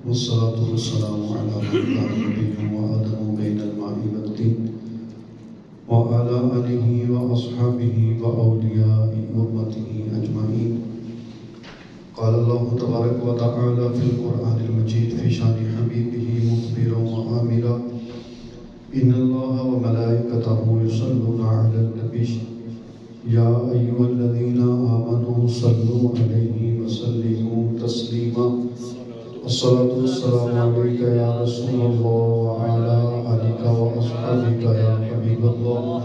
والصلاة والسلام على من كان نبيا وآدم بين الماء والدين وعلى آله وأصحابه وأولياء أمته أجمعين. قال الله تبارك وتعالى في القرآن المجيد في شان حبيبه مخبرا وآمرا: إن الله وملائكته يصلون على النبي يا أيها الذين آمنوا صلوا عليه وسلموا تسليما. الصلاة والسلام عليك يا رسول الله وعلى آلك وأصحابك يا حبيب الله.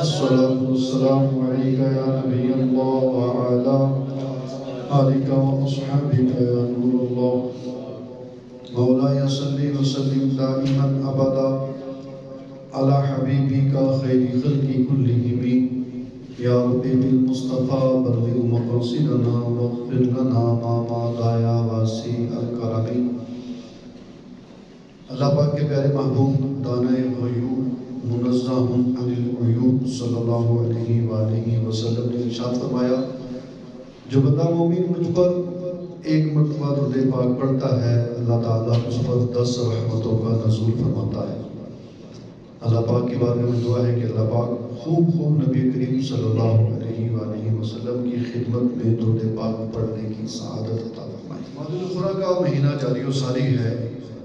الصلاة والسلام عليك يا نبي الله وعلى آلك وأصحابك يا نور الله. مولاي صل وسلم دائما أبدا على حبيبك خير خلق كلهم. یا ربی بالمصطفیٰ بلغ مقاصدنا واغفر لنا ما مضى یا واسع الکرم. اللہ پاک کے پیارے محبوب دانۂ غیوب منزہ عن العیوب صلی اللہ علیہ وآلہ وسلم نے ارشاد فرمایا: جو بندہ مومن مجھ پر ایک مرتبہ درود پاک پڑھتا ہے اللہ تعالیٰ اس پر 10 رحمتوں کا نزول فرماتا ہے. اللہ پاک کی بارگاہ میں دعا ہے کہ اللہ پاک خوب نبی کریم صلی اللہ علیہ وآلہ وسلم کی خدمت میں درود پاک پڑھنے کی سعادت عطا فرمائے. ماہ الخرا کا مہینہ جاری و ساری ہے.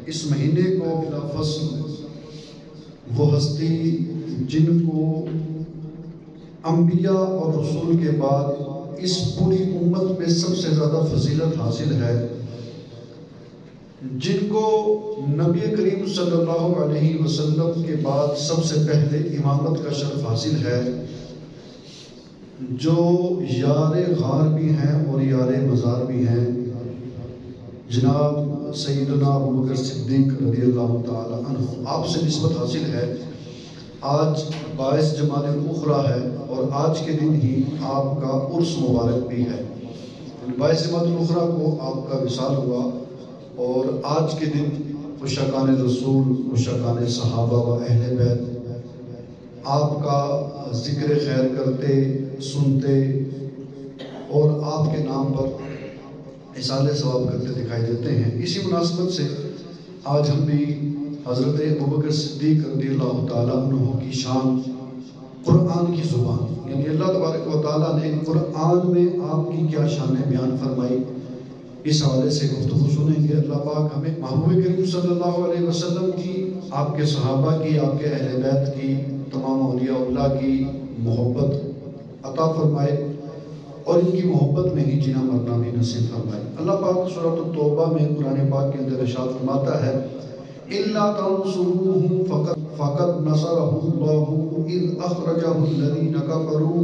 اس مہینے کو بلا فصل وہ ہستی جن کو انبیاء اور رسول کے بعد اس پوری امت میں سب سے زیادہ فضیلت حاصل ہے، جن کو نبی کریم صلی اللہ علیہ وسلم کے بعد سب سے پہلے امامت کا شرف حاصل ہے، جو یار غار بھی ہیں اور یار مزار بھی ہیں، جناب سیدنا ابوبکر صدیق رضی اللہ تعالی عنہ. آپ سے نسبت حاصل ہے. آج 22 جمادی الاخری ہے اور آج کے دن ہی آپ کا عرس مبارک بھی ہے. 22 جمادی الاخری کو آپ کا وصال ہوا اور آج کے دن عشاقان رسول، عشاقان صحابہ و اہل بیت آپ کا ذکر خیر کرتے، سنتے اور آپ کے نام پر احسان ثواب کرتے دکھائی دیتے ہیں. اسی مناسبت سے آج ہم بھی حضرت ابوبکر صدیق رضی اللہ تعالیٰ عنہ کی شان، قرآن کی زبان، یعنی اللہ تبارک و تعالیٰ نے قرآن میں آپ کی کیا شانیں بیان فرمائی، اس حوالے سے گفتگو سنیں گے. اللہ پاک ہمیں محبوب کریم صلی اللہ علیہ وسلم کی، آپ کے صحابہ کی، آپ کے اہل بیت کی، تمام اولیاء اللہ کی محبت عطا فرمائے اور ان کی محبت میں ہی جینا مرنا بھی نصیب فرمائے. اللہ پاک سورۃ التوبہ میں قرآن پاک کے اندر ارشاد فرماتا ہے: إِلَّا تَنْصُرُوهُ فَقَدْ نَصَرَهُ اللَّهُ إِذْ أَخْرَجَهُ الَّذِينَ كَفَرُوا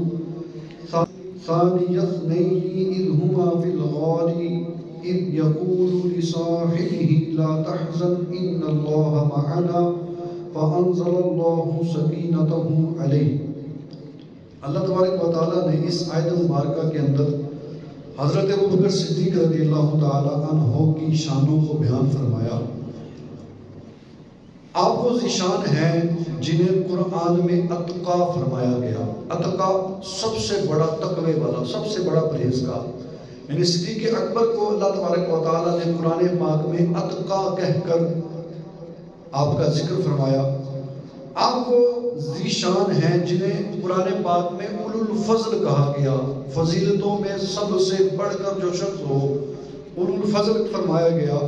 ثَانِيَ اثْنَيْنِ إِذْ هُمَا فِي الْغَارِ إِذْ يَقُولُ لِصَاحِبِهِ لَا تَحْزَنْ إِنَّ اللَّهَ مَعَنَا فَأَنزَلَ اللَّهُ سَكِينَتَهُ عَلَيْهِ. اللہ تبارک و تعالیٰ نے اس آیت مبارکہ کے اندر حضرت ابوبکر صدیق رضی اللہ تعالیٰ عنہ کی شانوں کو بیان فرمایا. آپ وہ ذیشان ہیں جنہیں قرآن میں اتقا فرمایا گیا. اتقا سب سے بڑا تقوی والا، سب سے بڑا پرہیزگار، یعنی صدیق اکبر کو اللہ تبارک و تعالیٰ نے قرآن پاک میں اتقا کہہ کر آپ کا ذکر فرمایا. آپ وہ ذیشان ہیں جنہیں قرآن پاک میں اولو الفضل کہا گیا. فضیلتوں میں سب سے بڑھ کر جو شخص ہو اولو الفضل فرمایا گیا.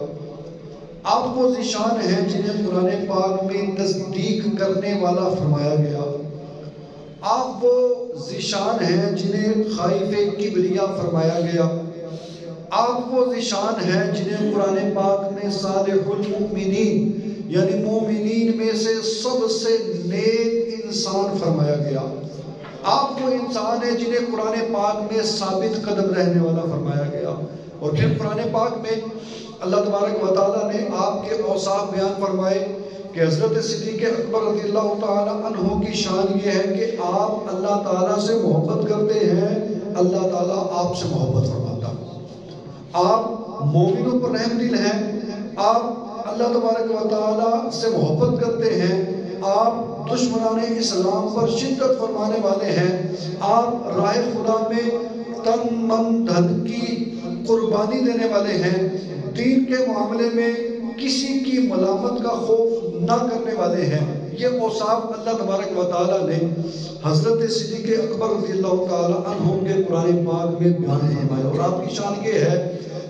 آپ وہ ذیشان ہیں جنہیں قرآن پاک میں تصدیق کرنے والا فرمایا گیا. آپ وہ ذیشان ہیں جنہیں خائف کبریا فرمایا گیا. آپ وہ ذیشان ہیں جنہیں قرآن پاک میں صالح المؤمنین یعنی مومنین میں سے سب سے نیک انسان فرمایا گیا. آپ وہ انسان ہیں جنہیں قرآن پاک میں ثابت قدم رہنے والا فرمایا گیا. اور پھر قرآن پاک میں اللہ تبارک و تعالیٰ نے آپ کے اوصاف بیان فرمائے کہ حضرت صدیق اکبر رضی اللہ تعالیٰ عنہ کی شان یہ ہے کہ آپ اللہ تعالیٰ سے محبت کرتے ہیں، اللہ تعالیٰ آپ سے محبت فرماتا. آپ مومنوں پر رحم دل ہیں، آپ اللہ تبارک و تعالیٰ سے محبت کرتے ہیں، آپ دشمنان اسلام پر شدت فرمانے والے ہیں، آپ راہ خدا میں تن من دھن کی قربانی دینے والے ہیں، دین کے معاملے میں کسی کی ملامت کا خوف نہ کرنے والے ہیں۔ یہ اوصاف اللہ تبارک و تعالیٰ نے حضرت صدیق اکبر رضی اللہ تعالیٰ عنہ کے قرآن پاک میں بیان فرمایا۔ اور آپ کی شان یہ ہے،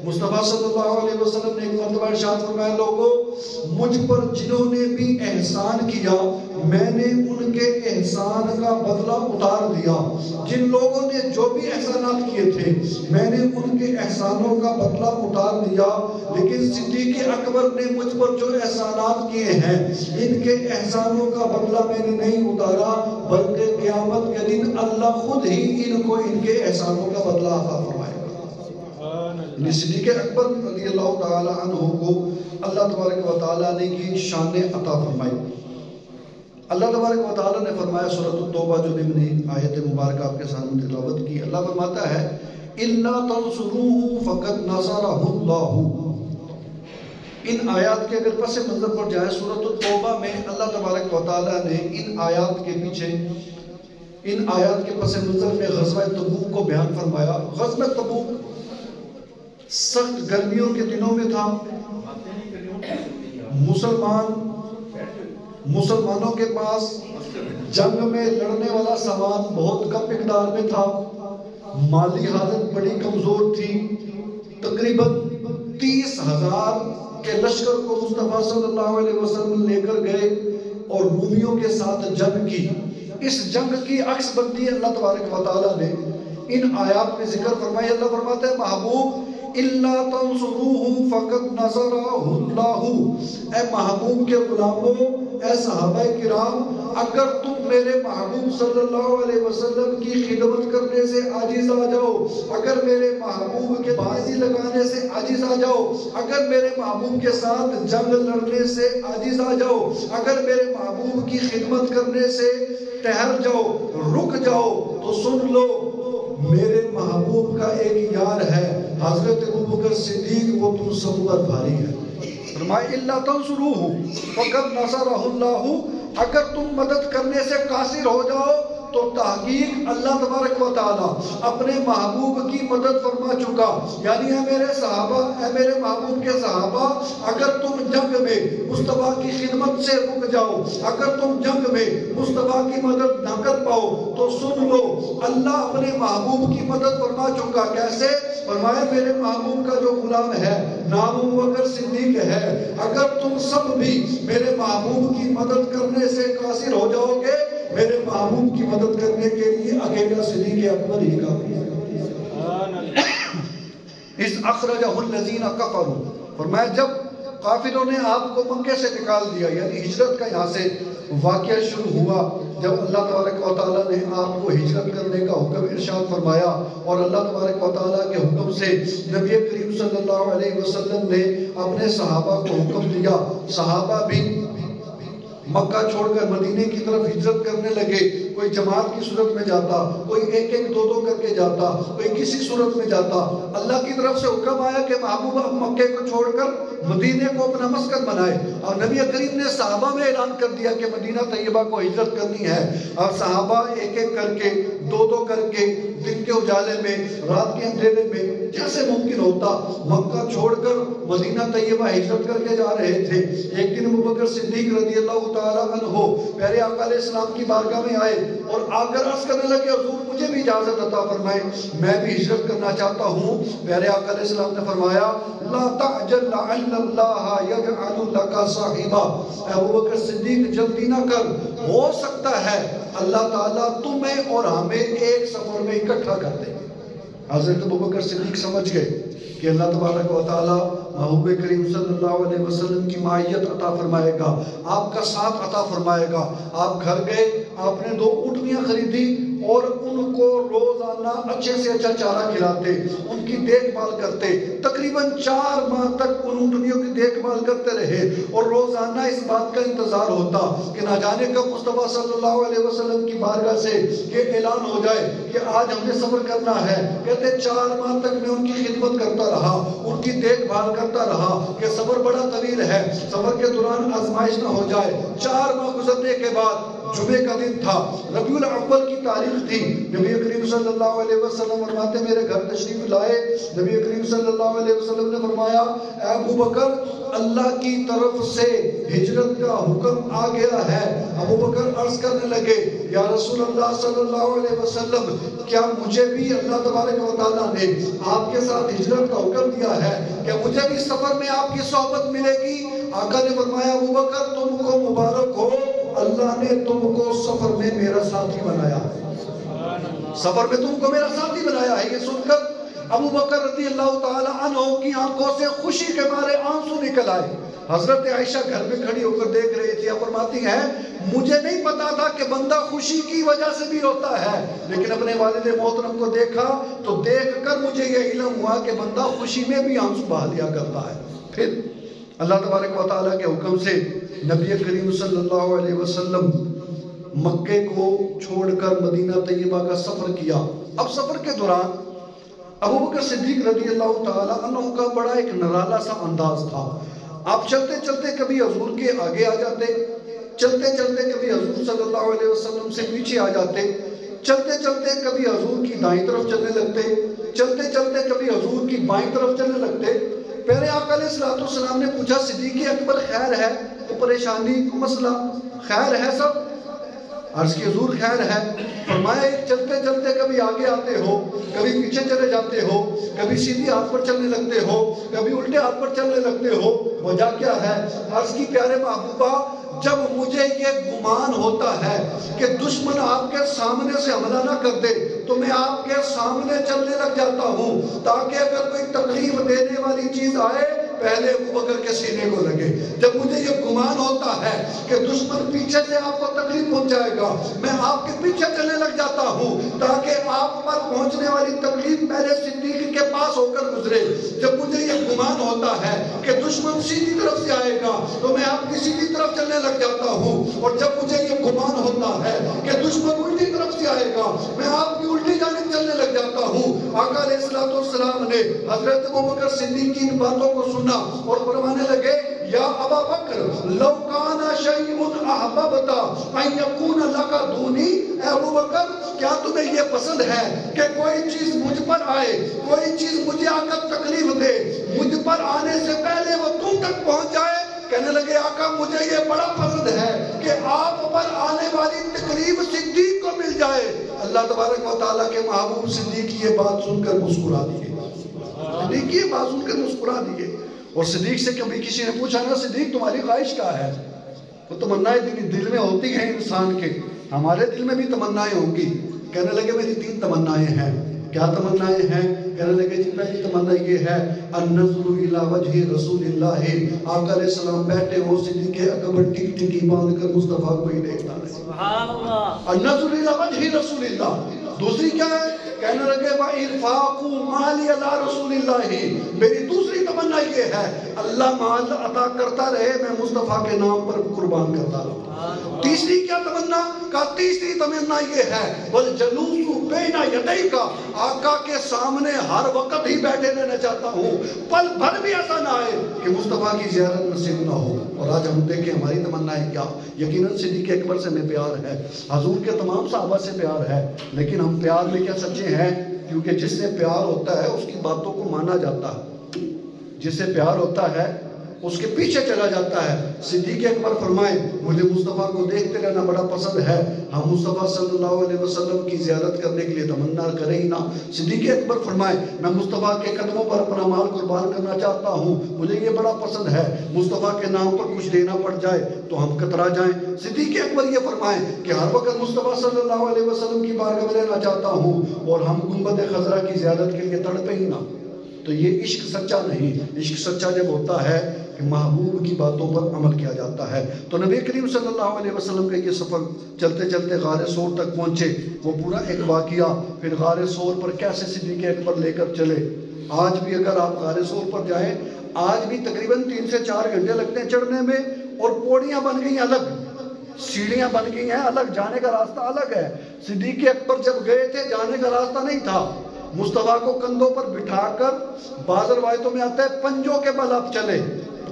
مصطفیٰ صلی اللہ علیہ وسلم نے ایک مرتبہ ارشاد فرمایا، لوگوں مجھ پر جنہوں نے بھی احسان کیا میں نے ان کے احسان کا بدلہ اتار دیا، جن لوگوں نے جو بھی احسانات کیے تھے میں نے ان کے احسانوں کا بدلہ اتار دیا، لیکن صدیق اکبر نے مجھ پر جو احسانات کیے ہیں ان کے احسانوں کا بدلہ میں نے نہیں اتارا، بلکہ قیامت کے دن اللہ خود ہی ان کو ان کے احسانوں کا بدلہ عطا فرمائے گا۔ صدیق اکبر رضی اللہ تعالی عنہ کو اللہ تبارک و تعالیٰ نے یہ شان عطا فرمائی۔ اللہ تبارک و تعالیٰ نے فرمایا سورۃ التوبہ جو میں نے آیت مبارکہ آپ کے سامنے تلاوت کی، اللہ فرماتا ہے إِلَّا تَنْصُرُوهُ فَقَدْ نَصَرَهُ اللَّهُ۔ ان آیات کے اگر پس منظر پر جائے سورۃ التوبہ میں اللہ تبارک و تعالیٰ نے ان آیات کے پیچھے ان آیات کے پس منظر میں غزوہ تبوک کو بیان فرمایا۔ غزوہ تبوک سخت گرمیوں کے دنوں میں تھا، مسلمانوں کے پاس جنگ میں لڑنے والا سامان بہت کم مقدار میں تھا، مالی حالت بڑی کمزور تھی، تقریباً 30,000 کے لشکر کو مصطفیٰ صلی اللہ علیہ وسلم لے کر گئے اور رومیوں کے ساتھ جنگ کی۔ اس جنگ کی عکس بندی اللہ تبارک و تعالیٰ نے ان آیات میں ذکر فرمائی۔ اللہ فرماتا ہے محبوب إِلَّا تَنْصُرُوهُ فَقَدْ نَصَرَهُ اللَّهُ، اے محبوب کے غلاموں، اے صحابہ کرام، اگر تم میرے محبوب صلی اللہ علیہ وسلم کی خدمت کرنے سے عاجز آ جاؤ، اگر میرے محبوب کے بازی لگانے سے عاجز آ جاؤ، اگر میرے محبوب کے ساتھ جنگ لڑنے سے عاجز آ جاؤ، اگر میرے محبوب کی خدمت کرنے سے ٹہر جاؤ، رک جاؤ، تو سن لو میرے محبوب کا ایک یار ہے حضرت ابوبکر صدیق، وہ تم سب پر بھاری ہے۔ فرمائے اِلَّا تَنْصُرُوهُ فَقَدْ نَصَرَهُ اللَّهُ، اگر تم مدد کرنے سے قاصر ہو جاؤ تو تحقیق اللہ تبارک و تعالیٰ اپنے محبوب کی مدد فرما چکا۔ یعنی اے میرے صحابہ، اے میرے محبوب کے صحابہ، اگر تم جنگ میں مصطفیٰ کی خدمت سے رک جاؤ، اگر تم جنگ میں مصطفیٰ کی مدد نہ کر پاؤ تو سن لو اللہ اپنے محبوب کی مدد فرما چکا۔ کیسے؟ فرمایا میرے محبوب کا جو غلام ہے نام ابوبکر صدیق ہے، اگر تم سب بھی میرے محبوب کی مدد کرنے سے قاصر ہو جاؤ گے، میرے محبوب کی مدد کرنے کے لیے اکیلا صدیق اکبر ہی کافی ہے۔ اس اخرجہ الذین کفروا، فرمایا جب کافروں نے آپ کو مکے سے نکال دیا، یعنی ہجرت کا یہاں سے واقعہ شروع ہوا، جب اللہ تبارک و تعالیٰ نے آپ کو ہجرت کرنے کا حکم ارشاد فرمایا اور اللہ تبارک و تعالیٰ کے حکم سے نبی کریم صلی اللہ علیہ وسلم نے اپنے صحابہ کو حکم دیا، صحابہ بھی مکہ چھوڑ کر مدینے کی طرف ہجرت کرنے لگے، کوئی جماعت کی صورت میں جاتا، کوئی ایک ایک دو دو کر کے جاتا، کوئی کسی صورت میں جاتا۔ اللہ کی طرف سے حکم آیا کہ محبوب اب مکے کو چھوڑ کر مدینے کو اپنا مسکن بنائے، اور نبی کریم نے صحابہ میں اعلان کر دیا کہ مدینہ طیبہ کو ہجرت کرنی ہے، اور صحابہ ایک ایک کر کے دو دو کر کے دن کے اجالے میں رات کے اندھیرے میں جیسے ممکن ہوتا مکہ چھوڑ کر مدینہ طیبہ ہجرت کر کے جا رہے تھے۔ ایک دن ابوبکر صدیق رضی اللہ تعالیٰ عنہ پیارے آقا علیہ السلام کی بارگاہ میں آئے اور آ کر عرض کرنے لگے حضور مجھے بھی اجازت عطا فرمائے، میں بھی ہجرت کرنا چاہتا ہوں۔ پیارے آقا علیہ السلام نے فرمایا لا تعجل لعل اللہ یجعل لک صاحبا، اے ابوبکر صدیق جلدی نہ کر، ہو سکتا ہے اللہ تعالیٰ تمہیں اور ہمیں ایک سفر میں اکٹھا کر دے۔ حضرت ابوبکر صدیق سمجھ گئے کہ اللہ تبارک و تعالیٰ محبوب کریم صلی اللہ علیہ وسلم کی معیت عطا فرمائے گا، آپ کا ساتھ عطا فرمائے گا۔ آپ گھر گئے، آپ نے 2 اونٹنیاں خریدی اور ان کو روزانہ اچھے سے اچھا چارہ کھلاتے، ان کی دیکھ بھال کرتے، تقریباً 4 ماہ تک ان اونٹنیوں کی دیکھ بھال کرتے رہے، اور روزانہ اس بات کا انتظار ہوتا کہ نہ جانے کب مصطفیٰ صلی اللہ علیہ وسلم کی بارگاہ سے یہ اعلان ہو جائے کہ آج ہم نے سفر کرنا ہے۔ کہتے 4 ماہ تک میں ان کی خدمت کرتا رہا، ان کی دیکھ بھال کرتا رہا کہ سفر بڑا طویل ہے، سفر کے دوران آزمائش نہ ہو جائے۔ 4 ماہ گزرنے کے بعد جمعے کا دن تھا، ربیع الاول کی تاریخ تھی. نبی کریم صلی اللہ علیہ وسلم فرماتے میرے گھر تشریف لائے. نبی کریم صلی اللہ علیہ وسلم نے فرمایا اے ابو بکر اللہ کی طرف سے ہجرت کا حکم آ گیا ہے. ابو بکر عرض کرنے لگے یا رسول اللہ صلی اللہ علیہ وسلم کیا مجھے بھی اللہ تبارک و تعالیٰ نے آپ کے ساتھ ہجرت کا حکم دیا ہے؟ کیا مجھے بھی سفر میں آپ کی صحبت ملے گی؟ آقا نے فرمایا ابو بکر تم کو مبارک ہو، اللہ نے تم کو سفر میں میرا ساتھی بنایا ہے. سفر میں تم کو میرا ساتھی بنایا ہے. یہ سن کر ابو بکر رضی اللہ تعالی عنہ کی آنکھوں سے خوشی کے مارے آنسو نکل آئے. حضرت عائشہ گھر میں کھڑی ہو کر دیکھ رہی تھی. فرماتی ہیں مجھے نہیں پتا تھا کہ بندہ خوشی کی وجہ سے بھی ہوتا ہے، لیکن اپنے والد محترم کو دیکھا تو دیکھ کر مجھے یہ علم ہوا کہ بندہ خوشی میں بھی آنسو بہا لیا کرتا ہے. پھر اللہ تبارک و تعالیٰ کے حکم سے نبی کریم صلی اللہ علیہ وسلم مکے کو چھوڑ کر مدینہ طیبہ کا سفر کیا. اب سفر کے دوران ابو بکر صدیق رضی اللہ تعالیٰ عنہ کا بڑا ایک نرالا سا انداز تھا. آپ چلتے چلتے کبھی حضور کے آگے آ جاتے، چلتے چلتے کبھی حضور صلی اللہ علیہ وسلم سے پیچھے آ جاتے، چلتے چلتے کبھی حضور کی دائیں طرف چلنے لگتے، چلتے چلتے کبھی حضور کی بائیں طرف چلنے لگتے. پیارے آقا علیہ السلام نے پوچھا صدیق اکبر خیر ہے؟ کوئی پریشانی کوئی مسئلہ خیر ہے سب؟ عرض کی حضور خیر ہے. فرمایا چلتے چلتے کبھی آگے آتے ہو، کبھی پیچھے چلے جاتے ہو، کبھی سیدھی ہاتھ پر چلنے لگتے ہو، کبھی الٹے ہاتھ پر چلنے لگتے ہو، وجہ کیا ہے؟ عرض کی پیارے محبوبہ جب مجھے یہ گمان ہوتا ہے کہ دشمن آپ کے سامنے سے حملہ نہ کر دے تو میں آپ کے سامنے چلنے لگ جاتا ہوں تاکہ اگر کوئی تکلیف دینے والی چیز آئے پہلے ابو بکر کے سینے کو لگے. جب مجھے یہ گمان ہوتا ہے کہ دشمن پیچھے سے آپ کو تکلیف پہنچائے گا میں آپ کے پیچھے چلنے لگ جاتا ہوں تاکہ آپ پر پہنچنے والی تکلیف پہلے صدیق کے پاس ہو کر گزرے. جب مجھے یہ گمان ہوتا ہے کہ دشمن سیدھی طرف سے آئے گا تو میں آپ کی سیدھی طرف چلنے لگ جاتا ہوں، اور جب مجھے یہ گمان ہوتا ہے کہ دشمن الٹی طرف سے آئے گا میں آپ کی الٹی جانب چلنے لگ جاتا ہوں. آقا علیہ السلام نے حضرت ابو بکر صدیق کی ان باتوں کو سنا اور فرمانے لگے یا ابا بکر لو کان شیء احببت ان یکون لک دونی. اے ابو بکر کیا تمہیں یہ پسند ہے کہ کوئی چیز مجھ پر آئے، کوئی چیز مجھے آ کر تکلیف دے، مجھ پر آنے سے پہلے وہ تم تک پہنچ جائے؟ کہنے لگے آقا مجھے یہ بڑا پسند ہے کہ آپ پر آنے والی تکلیف صدیق کو مل جائے. اللہ تبارک و تعالیٰ کے محبوب صدیق یہ بات سن کر مسکرا دیے. صدیق یہ بات سن کر مسکرا دیے. اور صدیق سے کبھی کسی نے پوچھا نا صدیق تمہاری خواہش کیا ہے؟ وہ تمنائیں دل میں ہوتی ہیں انسان کے، ہمارے دل میں بھی تمنائیں ہوں گی. کہنے لگے میری 3 تمنائیں ہیں. کیا تمنائیں ہیں؟ کہنے لگے جی پہلی تمنا یہ ہے النظر الی وجہ رسول اللہ. آقا علیہ السلام بیٹھے ہو صدیق اکبر ٹک ٹکی باندھ کر مصطفیٰ کو ہی دیکھنا ہے. سبحان اللہ. النظر الی وجہ رسول اللہ. دوسری کیا ہے؟ کہنے لگے وَإِنْفَاقُ مَالِ عَلَىٰ رَسُولِ اللَّهِ. میری دوسری تمنا یہ ہے اللہ مال عطا کرتا رہے میں مصطفیٰ کے نام پر قربان کرتا رہوں. تیسری کیا تمنا؟ کہا تیسری تمنا یہ ہے وَالْجَلُوسُ بَيْنَ يَدَيْكَ. آقا کے سامنے ہر وقت ہی بیٹھے رہنا چاہتا ہوں، پل بھر بھی ایسا نہ آئے کہ مصطفیٰ کی زیارت نصیب نہ ہو. اور آج ہم دیکھیں ہماری تمنا ہے کیا؟ یقیناً صدیق اکبر سے ہمیں پیار ہے، حضور کے تمام صحابہ سے پیار ہے، لیکن ہم پیار میں کیا سچے ہیں؟ کیونکہ جس سے پیار ہوتا ہے اس کی باتوں کو مانا جاتا ہے، جس سے پیار ہوتا ہے اس کے پیچھے چلا جاتا ہے. صدیق اکبر فرمائے مجھے مصطفیٰ کو دیکھتے رہنا بڑا پسند ہے، ہم مصطفیٰ صلی اللہ علیہ وسلم کی زیارت کرنے کے لیے تمنا کریں ہی نہ. صدیق اکبر فرمائے میں مصطفیٰ کے قدموں پر اپنا مال قربان کرنا چاہتا ہوں، مجھے یہ بڑا پسند ہے، مصطفیٰ کے نام پر کچھ دینا پڑ جائے تو ہم کترا جائیں. صدیق اکبر یہ فرمائے کہ ہر وقت مصطفیٰ صلی اللہ علیہ وسلم کی بارگاہ میں رہنا چاہتا ہوں اور ہم گنبد خضرا کی زیارت کے لیے تڑپیں ہی نہ. تو یہ عشق سچا نہیں. عشق سچا جب ہوتا ہے کہ محبوب کی باتوں پر عمل کیا جاتا ہے. تو نبی کریم صلی اللہ علیہ وسلم کا یہ سفر چلتے چلتے غار ثور تک پہنچے. وہ پورا ایک واقعہ پھر غار ثور پر کیسے صدیق اکبر لے کر چلے. آج بھی اگر آپ غار ثور پر جائیں آج بھی تقریباً 3 سے 4 گھنٹے لگتے ہیں چڑھنے میں، اور پوڑیاں بن گئی الگ، سیڑھیاں بن گئی ہیں الگ، جانے کا راستہ الگ ہے. صدیق اکبر جب گئے تھے جانے کا راستہ نہیں تھا، مصطفیٰ کو کندھوں پر بٹھا کر بعض روایتوں میں آتا ہے پنجوں کے بل آپ چلے.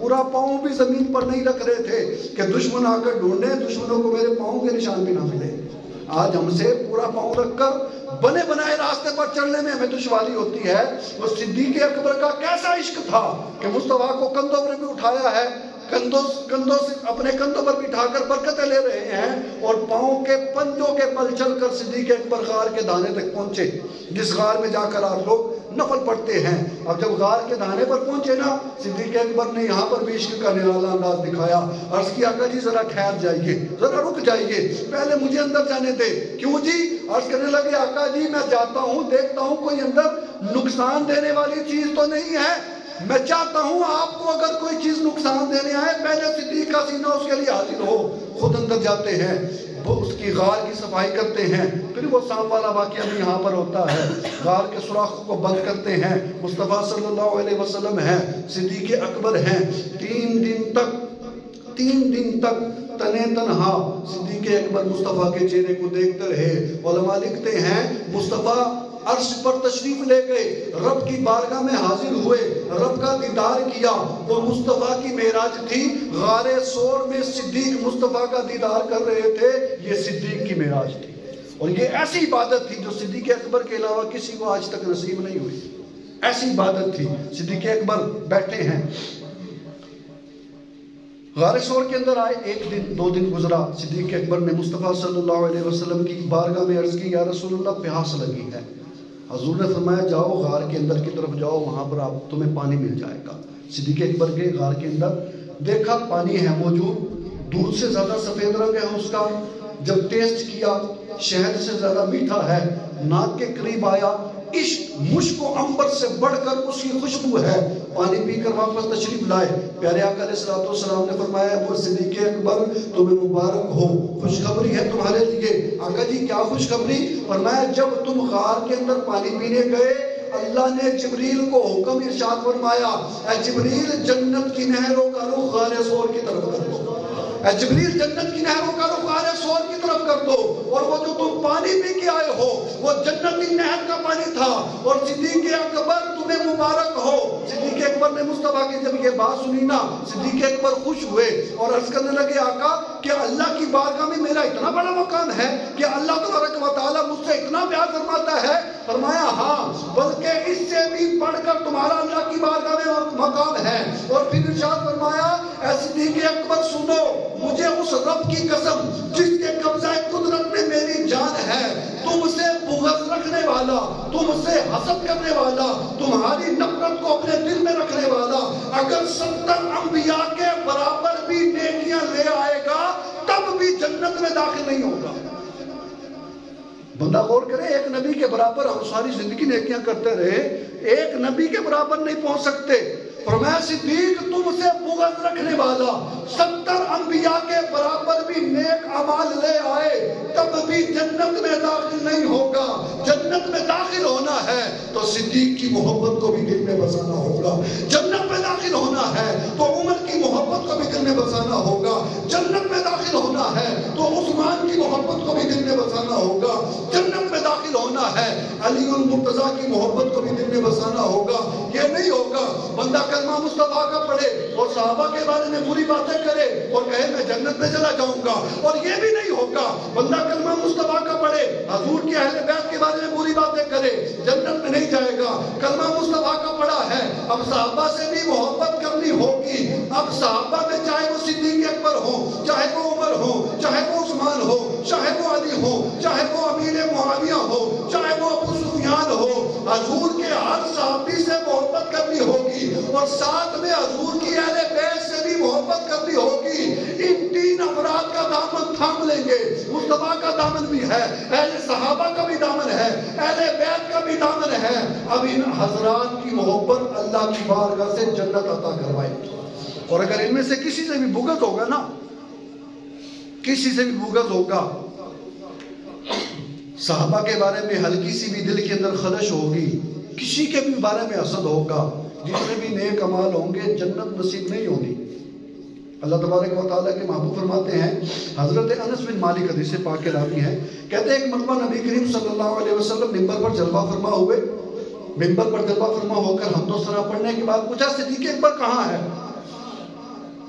پورا پاؤں بھی زمین پر نہیں رکھ رہے تھے کہ دشمن آ کر ڈھونڈے، دشمنوں کو میرے پاؤں کے نشان بھی نہ ملے۔ آج ہم سے پورا پاؤں رکھ کر بنے بنائے راستے پر چلنے میں ہمیں دشواری ہوتی ہے۔ وہ صدیق اکبر کا کیسا عشق تھا کہ مصطفیٰ کو کندھوں پر بھی اٹھایا ہے، کندھوں سے اپنے کندھوں پر بٹھا کر برکتیں لے رہے ہیں، اور پاؤں کے پنجوں کے بل چل کر صدیق اکبر غار کے دانے تک پہنچے، جس غار میں جا کر آپ لوگ نفل پڑھتے ہیں۔ اب جب غار کے دانے پر پہنچے نا، صدیق اکبر نے یہاں پر بھی عشق کا نرالا انداز دکھایا۔ عرض کیا آقا جی ذرا ٹھہر جائیے، ذرا رک جائیے، پہلے مجھے اندر جانے دے۔ کیوں جی؟ عرض کرنے لگے آقا جی میں جاتا ہوں، دیکھتا ہوں کوئی اندر نقصان دینے والی چیز تو نہیں ہے، میں چاہتا ہوں آپ کو اگر کوئی چیز نقصان دینے آئے پہلے صدیق کا سینہ اس کے لیے حاضر ہو۔ خود اندر جاتے ہیں، وہ اس کی غار کی صفائی کرتے ہیں، پھر وہ سانپ والا واقعہ بھی یہاں پر ہوتا ہے، غار کے سوراخوں کو بند کرتے ہیں، مصطفیٰ صلی اللہ علیہ وسلم ہیں، صدیق اکبر ہیں، 3 دن تک تنے تنہا صدیق اکبر مصطفیٰ کے چہرے کو دیکھتے رہے۔ علماء لکھتے ہیں مصطفیٰ عرش پر تشریف لے گئے، رب کی بارگاہ میں حاضر ہوئے، رب کا دیدار کیا۔ وہ مصطفیٰ کی معراج تھی، غار ثور میں صدیق مصطفیٰ کا دیدار کر رہے تھے، یہ صدیق کی معراج تھی۔ اور یہ ایسی عبادت تھی جو صدیق اکبر کے علاوہ کسی کو آج تک نصیب نہیں ہوئی، ایسی عبادت تھی۔ صدیق اکبر بیٹھے ہیں، غار ثور کے اندر آئے، 1 دن 2 دن گزرا، صدیق اکبر نے مصطفیٰ صلی اللہ علیہ وسلم کی بارگاہ میں عرض کی یا رسول اللہ پیاس لگی ہے۔ حضور نے فرمایا جاؤ غار کے اندر کی طرف جاؤ، وہاں پر آپ تمہیں پانی مل جائے گا۔ صدیق اکبر کے غار کے اندر دیکھا پانی ہے موجود، دودھ سے زیادہ سفید رنگ ہے اس کا، جب ٹیسٹ کیا شہد سے زیادہ میٹھا ہے، ناک کے قریب آیا، عشق مشک و عنبر سے بڑھ کر اس کی خوشبو ہے۔ پانی پی کر واپس تشریف لائے، پیارے آقا علیہ الصلوۃ والسلام نے فرمایا وہ صدیق اکبر تمہیں مبارک ہو، خوشخبری ہے تمہارے لیے۔ آقا جی کیا خوشخبری؟ فرمایا جب تم غار کے اندر پانی پینے گئے اللہ نے جبریل کو حکم ارشاد فرمایا اے جبریل جنت کی نہروں کا رخ غار ثور کی طرف کر دو، اے جبریل جنت کی نہروں کا رخ غار ثور کی طرف کر دو، اور وہ جو تم پانی پی کے آئے ہو وہ جنتی نہر کا پانی تھا، اور صدیق اکبر تمہیں مبارک ہو۔ صدیق اکبر نے مصطفیٰ کی جب یہ بات سنی نا، صدیق اکبر خوش ہوئے اور عرض کرنے لگے آقا کہ اللہ کی بارگاہ میں میرا اتنا بڑا مقام ہے کہ اللہ تبارک و تعالیٰ مجھ سے اتنا پیار فرماتا ہے؟ فرمایا ہاں، بلکہ اس سے بھی بڑھ کر تمہارا اللہ کی بارگاہ میں مقام ہے۔ اور پھر ارشاد فرمایا اے صدیق اکبر سنو، مجھے اس رب کی قسم جس کے قبضہ قدرت میں میری جان ہے، تم سے بغض رکھنے والا، تم سے حسد کرنے والا، تمہاری نفرت کو اپنے دل میں رکھنے والا اگر 70 انبیاء کے برابر بھی نیکیاں لے آئے گا تب بھی جنت میں داخل نہیں ہوگا۔ بندہ غور کرے، ایک نبی کے برابر ہم ساری زندگی نیکیاں کرتے رہے، ایک نبی کے برابر نہیں پہنچ سکتے۔ فرمایا صدیق تم سے بغض رکھنے والا 70 انبیاء کے برابر بھی نیک اعمال لے آئے تب بھی جنت میں داخل نہیں ہوگا۔ جنت میں داخل ہونا ہے تو صدیق کی محبت کو بھی دل میں بسانا ہوگا، جنت میں داخل ہونا ہے تو عمر کی محبت کو بھی دل میں بسانا ہوگا، جنت میں داخل ہونا ہے تو عثمان کی محبت کو بھی دل میں بسانا ہوگا، جنت میں داخل ہونا ہے علی المرتضیٰ کی محبت کو بھی دل میں بسانا ہوگا۔ یہ نہیں ہوگا بندہ کلمہ مصطفیٰ کا پڑھے اور صحابہ کے بارے میں بری باتیں کرے اور کہے میں جنت میں چلا جاؤں گا، اور یہ بھی نہیں ہوگا بندہ کلمہ مصطفیٰ کا پڑھے حضور کی اہل بیت کے بارے میں بری باتیں کرے جنت میں نہیں جائے گا۔ کلمہ مصطفیٰ کا پڑھا ہے، اب صحابہ سے بھی محبت کرنی ہوگی، اب صحابہ میں چاہے وہ صدیق اکبر ہو، چاہے وہ عمر ہو، چاہے وہ عثمان ہو، چاہے وہ علی ہو، چاہے وہ امیر معاویہ ہو، چاہے وہ ابو سفیان ہو، حضور کے ہر صحابی سے محبت کرنی ہوگی، اور ساتھ میں حضور کی اہل بیت سے بھی محبت کرنی ہوگی۔ ان 3 افراد کا دامن تھام لیں گے، مصطفیٰ کا دامن بھی ہے، اہل صحابہ کا بھی دامن ہے، اہل بیت کا بھی دامن ہے۔ اب ان حضرات کی محبت اللہ کی بارگاہ سے جنت عطا کروائے، اور اگر ان میں سے کسی سے بھی بغض ہوگا نا، کسی سے بھی بغض ہوگا، صحابہ کے بارے میں ہلکی سی بھی دل کے اندر خلش ہوگی، کسی کے بھی بارے میں حسد ہوگا، جتنے بھی نیک اعمال ہوں گے جنت نصیب نہیں ہوگی۔ اللہ تبارک و تعالیٰ کے محبوب فرماتے ہیں، حضرت انس بن مالک حدیث پاک کے راوی ہیں، کہتے ہیں ایک مرتبہ نبی کریم صلی اللہ علیہ وسلم منبر پر جلوہ فرما ہوئے، منبر پر جلوہ فرما ہو کر حمد و ثنا پڑھنے کے بعد پوچھا صدیق اکبر کہاں ہے؟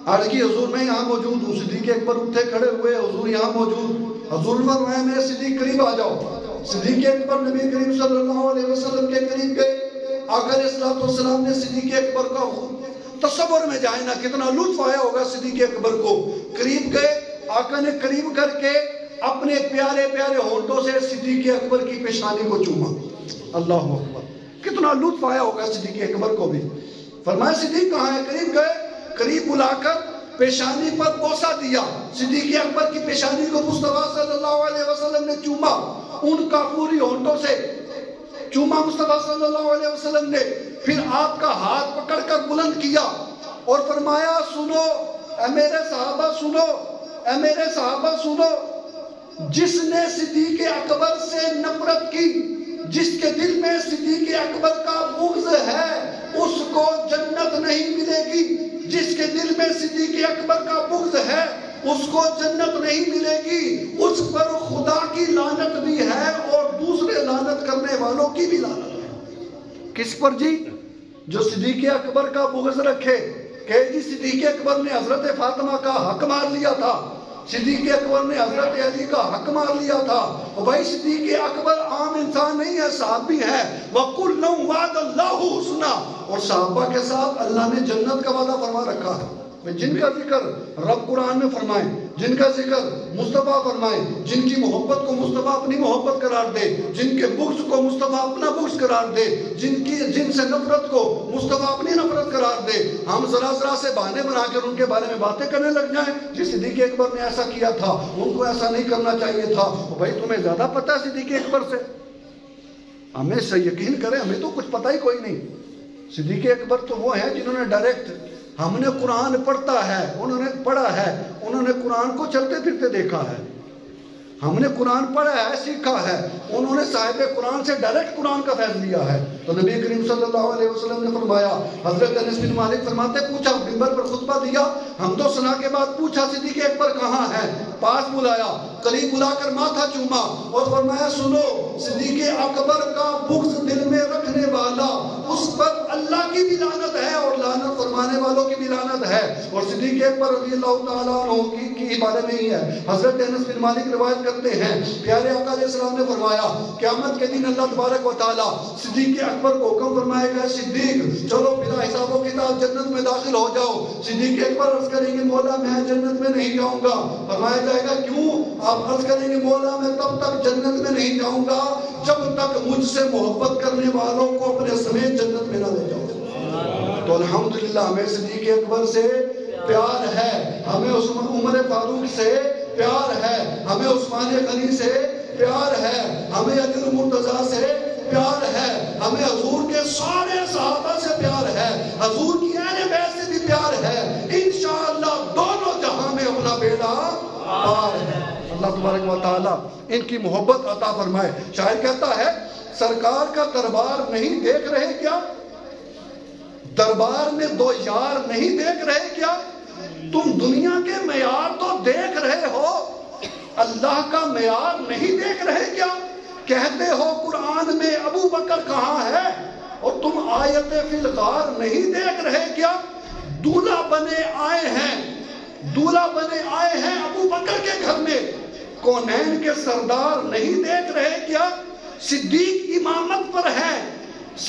عرض کی حضور میں یہاں موجود ہوں. صدیق اکبر اٹھے کھڑے ہوئے, حضور یہاں موجود. حضور نے فرمایا میرے صدیق قریب آ جاؤ. صدیق اکبر نبی کریم صلی اللہ علیہ وسلم کے قریب گئے. آقا علیہ الصلوۃ والسلام نے صدیق اکبر کا تصور میں جائے نا کتنا لطف آیا ہوگا صدیق اکبر کو. قریب گئے, آقا نے قریب کر کے اپنے پیارے پیارے ہونٹوں سے صدیق اکبر کی پیشانی کو چوما. اللہ اکبر, کتنا لطف آیا ہوگا صدیق اکبر کو بھی. فرمایا صدیق کہاں ہے؟ قریب گئے, قریب بلا کر پیشانی پر بوسہ دیا. صدیق اکبر کی پیشانی کو مصطفیٰ صلی اللہ علیہ وسلم نے چوما, ان کا پوری ہونٹوں سے چوما مصطفیٰ صلی اللہ علیہ وسلم نے. پھر آپ کا ہاتھ پکڑ کر بلند کیا اور فرمایا سنو اے میرے صحابہ سنو, اے میرے صحابہ سنو, جس نے صدیق اکبر سے نفرت کی, جس کے دل میں صدیق اکبر کا بغض ہے, اس کو جنت نہیں ملے گی. جس کے دل میں صدیق اکبر کا بغض ہے اس کو جنت نہیں ملے گی. اس پر خدا کی لعنت بھی ہے اور دوسرے لعنت کرنے والوں کی بھی لعنت ہے. کس پر جی؟ جو صدیق اکبر کا بغض رکھے کہ جی صدیق اکبر نے حضرت فاطمہ کا حق مار لیا تھا, صدیق اکبر نے حضرت علی کا حق مار لیا تھا. اور بھائی صدیق اکبر عام انسان نہیں ہے, صحابی ہے. وَكُلٌّ وَعَدَ اللَّهُ حُسْنًا, اور صحابہ کے ساتھ اللہ نے جنت کا وعدہ فرما رکھا ہے. جن کا ذکر رب قرآن میں فرمائے, جن کا ذکر مصطفیٰ فرمائے, جن کی محبت کو مصطفیٰ اپنی محبت قرار دے, جن کے بغض کو مصطفیٰ اپنا بغض قرار دے, جن سے نفرت کو مصطفیٰ اپنی نفرت قرار دے, ہم ذرا ذرا سے بہانے بنا کر ان کے بارے میں باتیں کرنے لگ جائیں کہ صدیق اکبر نے ایسا کیا تھا, ان کو ایسا نہیں کرنا چاہیے تھا. بھائی تمہیں زیادہ پتہ ہے صدیق اکبر سے؟ ہمیں سے یقین کریں, ہمیں تو کچھ پتہ ہی کوئی نہیں. صدیق اکبر تو وہ ہیں جنہوں نے ڈائریکٹ, ہم نے قرآن پڑھتا ہے, انہوں نے پڑھا ہے, انہوں نے قرآن کو چلتے پھرتے دیکھا ہے. ہم نے قرآن پڑھا ہے, سیکھا ہے, انہوں نے صاحب قرآن سے ڈائریکٹ قرآن کا فیض لیا ہے. تو نبی کریم صلی اللہ علیہ وسلم نے فرمایا, حضرت انس بن مالک فرماتے پوچھا, منبر پر خطبہ دیا, حمد و ثنا کے بعد پوچھا صدیق اکبر کہاں ہے؟ پاس بلایا, قریب بلا کر ماتھا چوما اور فرمایا سنو, صدیق اکبر کا بغض دل میں رکھنے والا, اس پر اللہ کی بھی لعنت ہے اور لعنت فرمانے والوں کی بھی لعنت ہے. اور صدیق اکبر رضی اللہ تعالیٰ عنہ کی بارے میں ہی ہے. حضرت انس بن مالک روایت کرتے ہیں, پیارے آقا علیہ السلام نے فرمایا قیامت کے دن اللہ تبارک و تعالیٰ صدیق اکبر کو حکم فرمائے گا, صدیق چلو بلا حساب و کتاب جنت میں داخل ہو جاؤ. صدیق اکبر عرض کریں گے مولا میں جنت میں نہیں جاؤں گا. فرمایا جائے گا کیوں؟ آپ عرض کریں گے مولا میں تب تک جنت میں نہیں جاؤں گا جب تک مجھ سے محبت کرنے والوں کو اپنے سمیت جنت میں نہ لے جاؤں. تو الحمدللہ ہمیں صدیق اکبر سے پیار ہے, ہمیں عمر فاروق سے پیار ہے, ہمیں عثمان غنی سے پیار ہے, ہمیں علی المرتضیٰ سے پیار ہے, ہمیں حضور کے سارے صحابہ سے پیار ہے, حضور کی اہل بیت سے بھی پیار ہے. انشاءاللہ دونوں جہاں میں اپنا بیڑا پار ہے. اللہ تبارک و تعالیٰ ان کی محبت عطا فرمائے. شاعر کہتا ہے سرکار کا دربار نہیں دیکھ رہے کیا, دربار میں دو یار نہیں دیکھ رہے کیا, تم دنیا کے معیار تو دیکھ رہے ہو, اللہ کا معیار نہیں دیکھ رہے کیا. کہتے ہو قرآن میں ابو بکر کہاں ہے اور تم آیت فی الغار نہیں دیکھ رہے کیا. دولہا بنے آئے ہیں, دولہا بنے آئے ہیں ابو بکر کے گھر میں, کونین کے سردار نہیں دیکھ رہے کیا. صدیق امامت پر ہیں,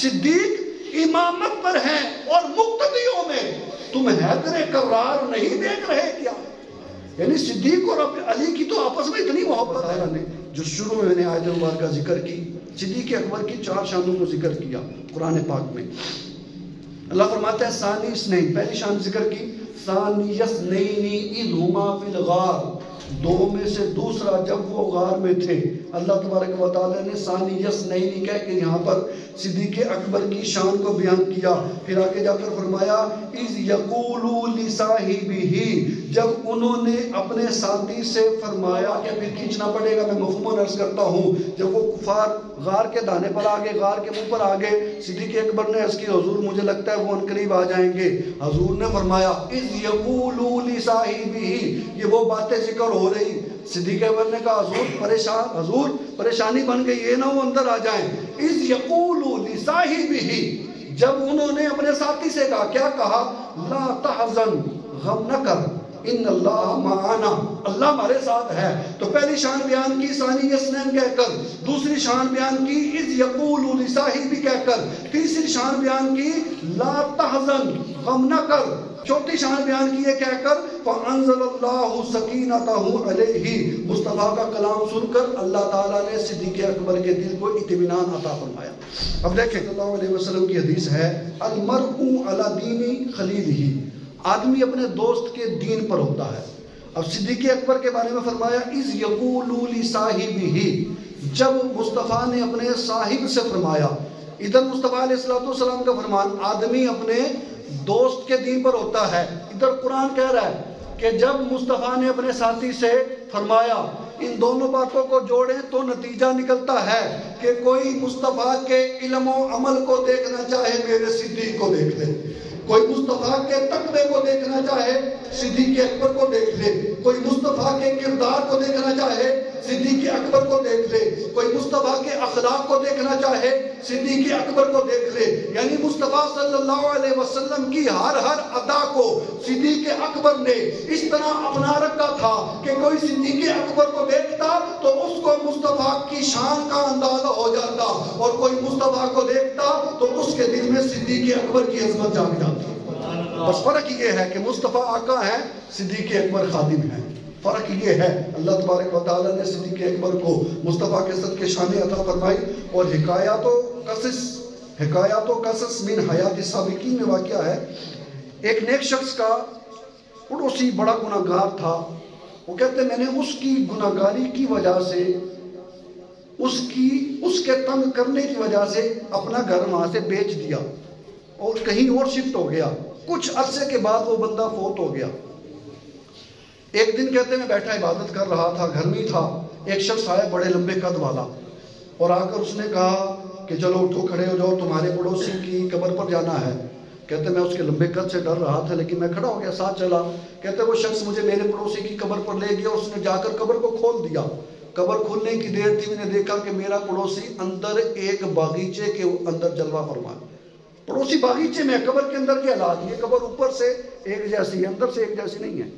صدیق امامت پر ہیں اور مقتدیوں میں تم حیدر کرار نہیں دیکھ رہے کیا. یعنی صدیق اور علی کی تو آپس میں اتنی محبت ہے جو شروع میں نے آیت مبارکہ ذکر کی, صدیق اکبر کی 4 شانوں کو ذکر کیا قرآن پاک میں. اللہ فرماتا ہے ثانی اثنین, پہلی شان ذکر کی ثانی اثنین اذ ہما فی الغار, 2 میں سے دوسرا جب وہ غار میں تھے. اللہ تبارک و تعالیٰ نے ثانی اثنین کہہ کے یہاں پر صدیق اکبر کی شان کو بیان کیا. پھر آگے جا کر فرمایا اذ یقولوا لصاحبہ, جب انہوں نے اپنے ساتھی سے فرمایا کہ پھر کھینچنا پڑے گا, میں مفہوماً عرض کرتا ہوں. جب وہ کفار غار کے دانے پر آگے, غار کے منہ پر آگے, صدیق اکبر نے عرض کی حضور مجھے لگتا ہے وہ انقریب آ جائیں گے. حضور نے فرمایا اذ یقولوا لصاحبہ, یہ وہ باتیں ذکر ہو رہی. صدیق اکبر نے کہا حضور پریشانی بن گئی, یہ نہ وہ اندر آ جائیں. اذ یقولوا لصاحبہ, جب انہوں نے اپنے ساتھی سے کہا, کیا کہا؟ لا تحزن, غم نہ کر، ان اللہ معانا، اللہ ہمارے ساتھ ہے۔ تو پہلی شان بیان کی ثانی یسنین کہہ کر، دوسری شان بیان کی اذ یقول لصاحبہ کہہ کر، تیسری شان بیان کی لا تحزن، غم نہ کر، چوتھی شان بیان کی یہ کہہ کر فانزل اللہ سکینتہ علیہ، مصطفیٰ کا کلام سن کر اللہ تعالیٰ نے صدیق اکبر کے دل کو اطمینان عطا فرمایا۔ اب دیکھیں صلی اللہ علیہ وسلم کی حدیث ہے المرء علی دین خلیلہ، آدمی اپنے دوست کے دین پر ہوتا ہے۔ اب صدیق اکبر کے بارے میں فرمایا اذ یقول لصاحبہ، جب مصطفیٰ نے اپنے صاحب سے فرمایا، ادھر مصطفیٰ علیہ السلام کا فرمان آدمی اپنے دوست کے دین پر ہوتا ہے، ادھر قرآن کہہ رہا ہے کہ جب مصطفیٰ نے اپنے ساتھی سے فرمایا، ان دونوں باتوں کو جوڑیں تو نتیجہ نکلتا ہے کہ کوئی مصطفیٰ کے علم و عمل کو دیکھنا چاہے میرے صدیق کو دیکھ لے، کوئی مصطفیٰ کے تقوی کو دیکھنا چاہے صدیق اکبر کو دیکھ لے، کوئی مصطفیٰ کے کردار کو دیکھنا چاہے صدیق اکبر کو دیکھ لے، کوئی مصطفیٰ کے اخلاق کو دیکھنا چاہے صدیق اکبر کو دیکھ لے۔ یعنی مصطفیٰ صلی اللہ علیہ وسلم کی ہر ادا کو صدیق اکبر نے اس طرح اپنا رکھا تھا کہ کوئی صدیق اکبر کو دیکھتا تو اس کو مصطفیٰ کی شان کا اندازہ ہو جاتا، اور کوئی مصطفیٰ کو دیکھتا تو اس کے دل میں صدیق اکبر کی عظمت جاگ جاتی۔ بس فرق یہ ہے کہ مصطفیٰ آقا ہیں، صدیق اکبر خادم ہیں، فرق یہ ہے۔ اللہ تبارک و تعالیٰ نے صدیق اکبر کو مصطفیٰ کے صدقے شان عطا فرمائی۔ اور حکایات و قصص من حیات السابقین میں واقعہ ہے، ایک نیک شخص کا پڑوسی بڑا گناہگار تھا، وہ کہتے ہیں میں نے اس کی گناہگاری کی وجہ سے، اس کے تنگ کرنے کی وجہ سے اپنا گھر وہاں سے بیچ دیا اور کہیں اور شفٹ ہو گیا۔ کچھ عرصے کے بعد وہ بندہ فوت ہو گیا۔ ایک دن کہتے ہیں میں بیٹھا عبادت کر رہا تھا، گھر میں تھا، ایک شخص آیا بڑے لمبے قد والا، اور آ کر اس نے کہا کہ چلو اٹھو کھڑے ہو جاؤ، تمہارے پڑوسی کی قبر پر جانا ہے۔ کہتے میں اس کے لمبے قد سے ڈر رہا تھا لیکن میں کھڑا ہو گیا، ساتھ چلا۔ کہتے وہ شخص مجھے میرے پڑوسی کی قبر پر لے گیا، اس نے جا کر قبر کو کھول دیا۔ قبر کھولنے کی دیر تھی، میں نے دیکھا کہ میرا پڑوسی اندر ایک باغیچے کے اندر جلوہ فرما، پڑوسی باغیچے میں، قبر کے اندر کے حالات، یہ قبر اوپر سے ایک جیسی ہے، اندر سے ایک جیسی نہیں ہے۔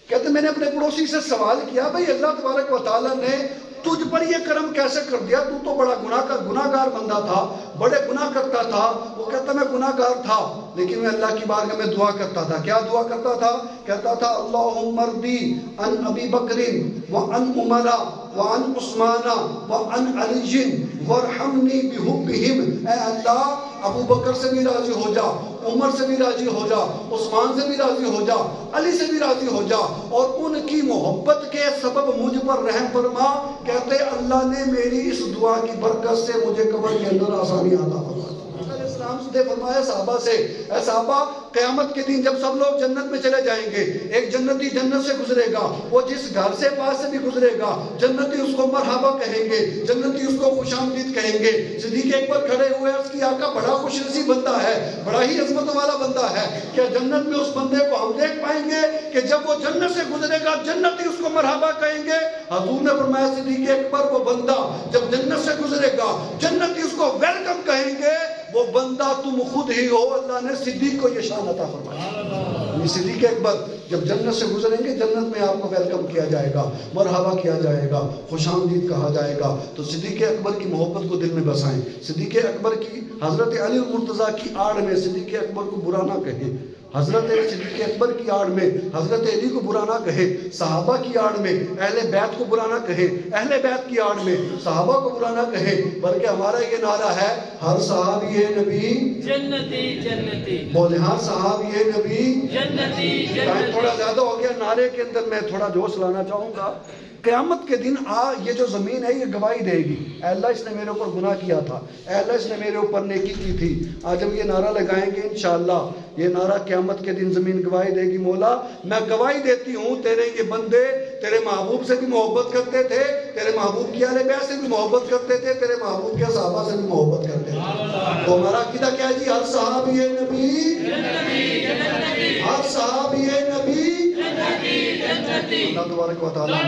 کہتے میں نے اپنے پڑوسی سے سوال کیا بھئی اللہ تبارک و تعالیٰ نے تجھ پر یہ کرم کیسے کر دیا، تو تو بڑا گناہگار بندہ تھا، بڑے گناہ کرتا تھا۔ وہ کہتا میں گناہگار تھا لیکن میں اللہ کی بارگاہ میں دعا کرتا تھا۔ کیا دعا کرتا تھا؟ کہتا تھا اللہم ارضی عن ابی بکر وعن عمر وعن عثمان وعن علی وارحمنی بحبہم، اے اللہ ابو بکر سے بھی راضی ہو جا، عمر سے بھی راضی ہو جا، عثمان سے بھی راضی ہو جا، علی سے بھی راضی ہو جا، اور ان کی محبت کے سبب مجھ پر رحم فرما۔ کہتے اللہ نے میری اس دعا کی برکت سے مجھے قبر کے اندر آسانی عطا فرما۔ السلام نے فرمایا صحابہ سے، اے صحابہ قیامت کے دن جب سب لوگ جنت میں چلے جائیں گے، ایک جنتی جنت سے گزرے گا، وہ جس گھر سے پاس سے بھی گزرے گا، جنتی اس کو مرحبا کہیں گے، جنتی اس کو خوش آمدید کہیں گے۔ صدیق اکبر کھڑے ہوئے، اس کی آقا بڑا خوش نصیب بندہ ہے، بڑا ہی عظمت والا بندہ ہے، کیا جنت میں اس بندے کو ہم دیکھ پائیں گے کہ جب وہ جنت سے گزرے گا جنتی اس کو مرحبا کہیں گے؟ حضور نے فرمایا صدیق اکبر وہ بندہ جب جنت سے گزرے گا جنتی اس کو ویلکم کہیں گے، وہ بندہ تم خود ہی ہو۔ اللہ نے صدیق کو یہ شان عطا فرمایا۔ صدیق اکبر جب جنت سے گزریں گے جنت میں آپ کو ویلکم کیا جائے گا، مرحبا کیا جائے گا، خوش آمدید کہا جائے گا۔ تو صدیق اکبر کی محبت کو دل میں بسائیں، صدیق اکبر کی، حضرت علی المرتضیٰ کی آڑ میں صدیق اکبر کو برا نہ کہیں، حضرت صدیق اکبر کی آڑ میں حضرت علی کو برا نہ کہے، صحابہ کی آڑ میں اہل بیت کو برا نہ کہے، اہل بیت کی آڑ میں صحابہ کو برا نہ کہے، بلکہ ہمارا یہ نعرہ ہے ہر صحابی نبی جنتی جنتی، بولے ہر صحابی نبی جنتی جنتی۔ تھوڑا زیادہ ہو گیا نعرے کے اندر، میں تھوڑا جوش لانا چاہوں گا۔ قیامت کے دن یہ جو زمین ہے یہ گواہی دے گی، اے اللہ اس نے میرے اوپر گناہ کیا تھا، اے اللہ اس نے میرے اوپر نیکی کی تھی۔ آج ہم یہ نعرہ لگائیں گے انشاءاللہ، یہ نعرہ قیامت کے دن زمین گواہی دے گی، مولا میں گواہی دیتی ہوں تیرے یہ بندے تیرے محبوب سے بھی محبت کرتے تھے، تیرے محبوب کی اہل بیت سے بھی محبت کرتے تھے، تیرے محبوب کے صحابہ سے بھی محبت کرتے تھے۔ تو ہمارا عقیدہ کیا ہے جی؟ ہر صحابی نبی ہر صحابی نبی اللہ تبارک و تعالیٰ